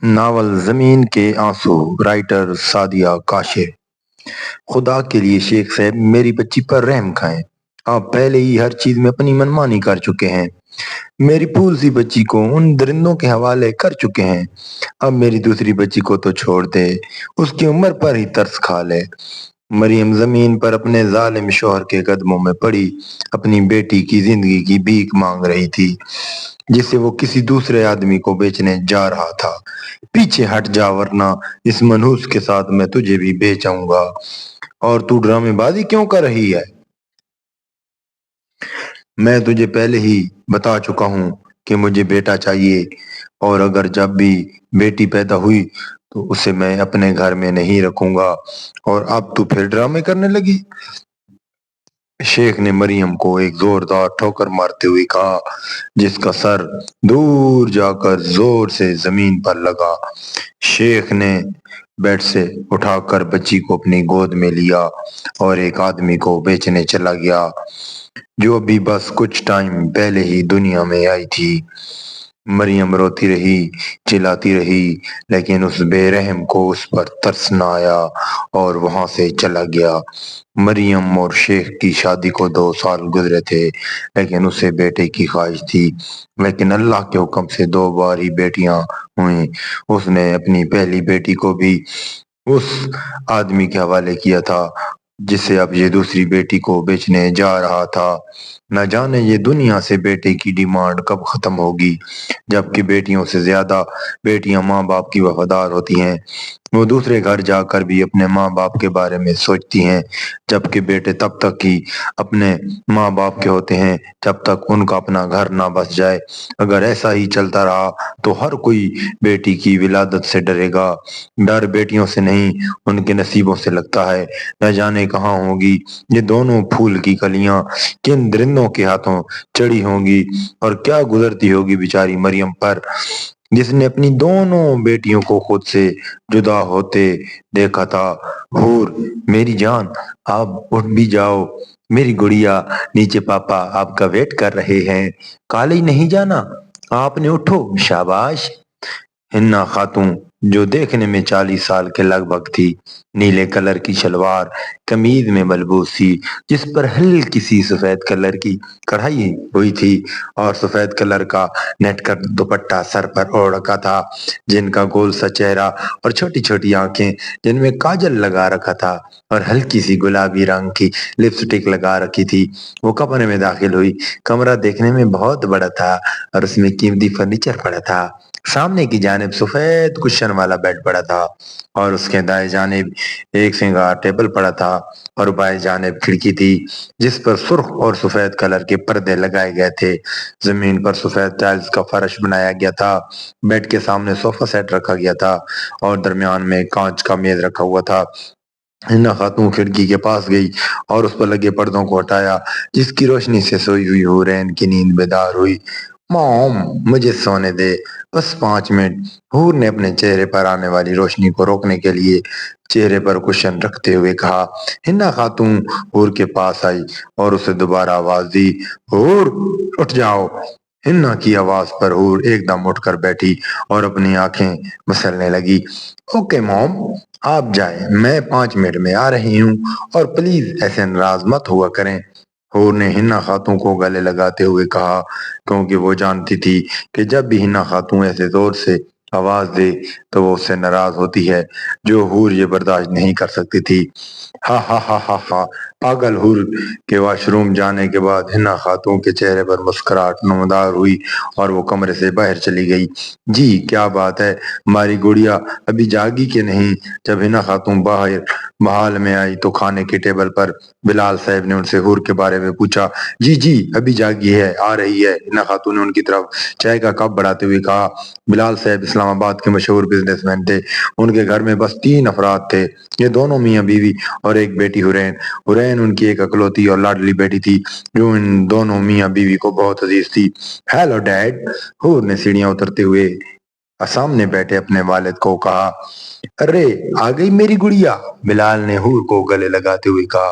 Novel زمین کے آنسو، رائٹر سعدیہ کاشف۔ خدا کے لیے شیخ صاحب میری بچی پر رحم کھائیں۔ آپ پہلے ہی ہر چیز میں اپنی منمانی کر چکے ہیں۔ میری پھول سی بچی کو ان درندوں کے حوالے کر چکے ہیں۔ اب میری دوسری بچی کو تو چھوڑ دے، اس کی عمر پر ہی ترس کھا لے۔ مریم زمین پر اپنے ظالم شوہر کے قدموں میں پڑی اپنی بیٹی کی زندگی کی بھیک مانگ رہی تھی، جسے وہ کسی دوسرے آدمی کو بیچنے جا رہا تھا۔ پیچھے ہٹ جا ورنہ اس منحوس کے ساتھ میں تجھے بھی بیچ آؤں گا۔ اور تو ڈرامے بازی کیوں کر رہی ہے؟ میں تجھے پہلے ہی بتا چکا ہوں کہ مجھے بیٹا چاہیے، اور اگر جب بھی بیٹی پیدا ہوئی تو اسے میں اپنے گھر میں نہیں رکھوں گا۔ اور اب تو پھر ڈرامے کرنے لگی؟ شیخ نے مریم کو ایک زوردار ٹھوکر مارتے ہوئے کہا، جس کا سر دور جا کر زور سے زمین پر لگا۔ شیخ نے بیڈ سے اٹھا کر بچی کو اپنی گود میں لیا اور ایک آدمی کو بیچنے چلا گیا، جو ابھی بس کچھ ٹائم پہلے ہی دنیا میں آئی تھی۔ مریم روتی رہی، چلاتی رہی، لیکن اس بے رحم کو اس پر ترس نہ آیا اور وہاں سے چلا گیا۔ مریم اور شیخ کی شادی کو 2 سال گزرے تھے، لیکن اسے بیٹے کی خواہش تھی، لیکن اللہ کے حکم سے 2 بار ہی بیٹیاں ہوئیں۔ اس نے اپنی پہلی بیٹی کو بھی اس آدمی کے حوالے کیا تھا جسے اب یہ دوسری بیٹی کو بیچنے جا رہا تھا۔ نہ جانے یہ دنیا سے بیٹے کی ڈیمانڈ کب ختم ہوگی، جبکہ بیٹیوں سے زیادہ بیٹیاں ماں باپ کی وفادار ہوتی ہیں۔ وہ دوسرے گھر جا کر بھی اپنے ماں باپ کے بارے میں سوچتی ہیں، جبکہ بیٹے تب تک ہی اپنے ماں باپ کے ہوتے ہیں جب تک ان کا اپنا گھر نہ بس جائے۔ اگر ایسا ہی چلتا رہا تو ہر کوئی بیٹی کی ولادت سے ڈرے گا۔ ڈر بیٹیوں سے نہیں، ان کے نصیبوں سے لگتا ہے۔ نہ جانے کہاں ہوگی یہ دونوں پھول کی کلیاں، کن درندوں کے ہاتھوں چڑھی ہوں گی، اور کیا گزرتی ہوگی بیچاری مریم پر، جس نے اپنی دونوں بیٹیوں کو خود سے جدا ہوتے دیکھا تھا۔ حور میری جان، آپ اٹھ بھی جاؤ میری گڑیا، نیچے پاپا آپ کا ویٹ کر رہے ہیں۔ کالج نہیں جانا؟ آپ نے اٹھو، شاباش۔ ہنا خاتون، جو دیکھنے میں 40 سال کے لگ بھگ تھی، نیلے کلر کی شلوار قمیض میں ملبوس تھی، جس پر ہلکی سی سفید کلر کی کڑھائی ہوئی تھی، اور سفید کلر کا نیٹ کا دوپٹہ سر پر اوڑھ رکھا تھا، جن کا گول سا چہرہ اور چھوٹی چھوٹی آنکھیں جن میں کاجل لگا رکھا تھا اور ہلکی سی گلابی رنگ کی لپسٹک لگا رکھی تھی، وہ کمرے میں داخل ہوئی۔ کمرہ دیکھنے میں بہت بڑا تھا اور اس میں قیمتی فرنیچر پڑا تھا۔ سامنے کی جانب سفید کشن والا بیڈ پڑا تھا، اور اس کے دائیں جانب ایک سنگار ٹیبل پڑا تھا، اور بائیں جانب کھڑکی تھی جس پر سرخ اور سفید کلر کے پردے لگائے گئے تھے۔ زمین پر سفید ٹائلز کا فرش بنایا گیا تھا۔ بیڈ کے سامنے صوفہ سیٹ رکھا گیا تھا اور درمیان میں کانچ کا میز رکھا ہوا تھا۔ ہنا خاتون کھڑکی کے پاس گئی اور اس پر لگے پردوں کو ہٹایا، جس کی روشنی سے سوئی ہوئی حورین کی نیند بیدار ہوئی۔ موم، مجھے سونے دے، بس 5 منٹ۔ حور نے اپنے چہرے پر آنے والی روشنی کو روکنے کے لیے چہرے پر کشن رکھتے ہوئے کہا۔ ہنا خاتون حور کے پاس آئی اور اسے دوبارہ آواز دی، حور اٹھ جاؤ۔ ہنا کی آواز پر حور ایک دم اٹھ کر بیٹھی اور اپنی آنکھیں مسلنے لگی۔ اوکے موم، آپ جائیں، میں 5 منٹ میں آ رہی ہوں، اور پلیز ایسے ناراض مت ہوا کریں۔ حور نے ہنا خاتون کو گلے لگاتے ہوئے کہا، کیونکہ وہ جانتی تھی کہ جب بھی ہنا خاتون ایسے زور سے آواز دے تو وہ اس سے ناراض ہوتی ہے، جو حور یہ برداشت نہیں کر سکتی تھی۔ ہا ہا ہا ہا ہا۔ پاگل حور کے واش روم جانے کے بعد ہنا خاتون کے چہرے پر مسکراہٹ نمودار ہوئی اور وہ کمرے سے باہر چلی گئی۔ جی کیا بات ہے، ہماری گڑیا ابھی جاگی کہ نہیں؟ جب ہنا خاتون باہر محال میں آئی تو کھانے کے ٹیبل پر بلال صاحب نے ان سے حور کے بارے میں پوچھا۔ جی جی ابھی جاگی ہے، آ رہی ہے، ہنا خاتون نے ان کی طرف چائے کا کپ بڑھاتے ہوئے کہا۔ بلال صاحب اسلام آباد کے مشہور بزنس مین تھے۔ ان کے گھر میں بس 3 افراد تھے، یہ دونوں میاں بیوی اور ایک بیٹی حورین۔ حورین ان کی ایک اکلوتی اور لاڈلی بیٹی تھی، جو ان دونوں میاں بیوی کو بہت عزیز تھی۔ ہیلو ڈیڈ، حور نے سیڑھیاں اترتے ہوئے سامنے بیٹھے اپنے والد کو کہا۔ ارے آ گئی میری گڑیا، بلال نے حور کو گلے لگاتے ہوئے کہا۔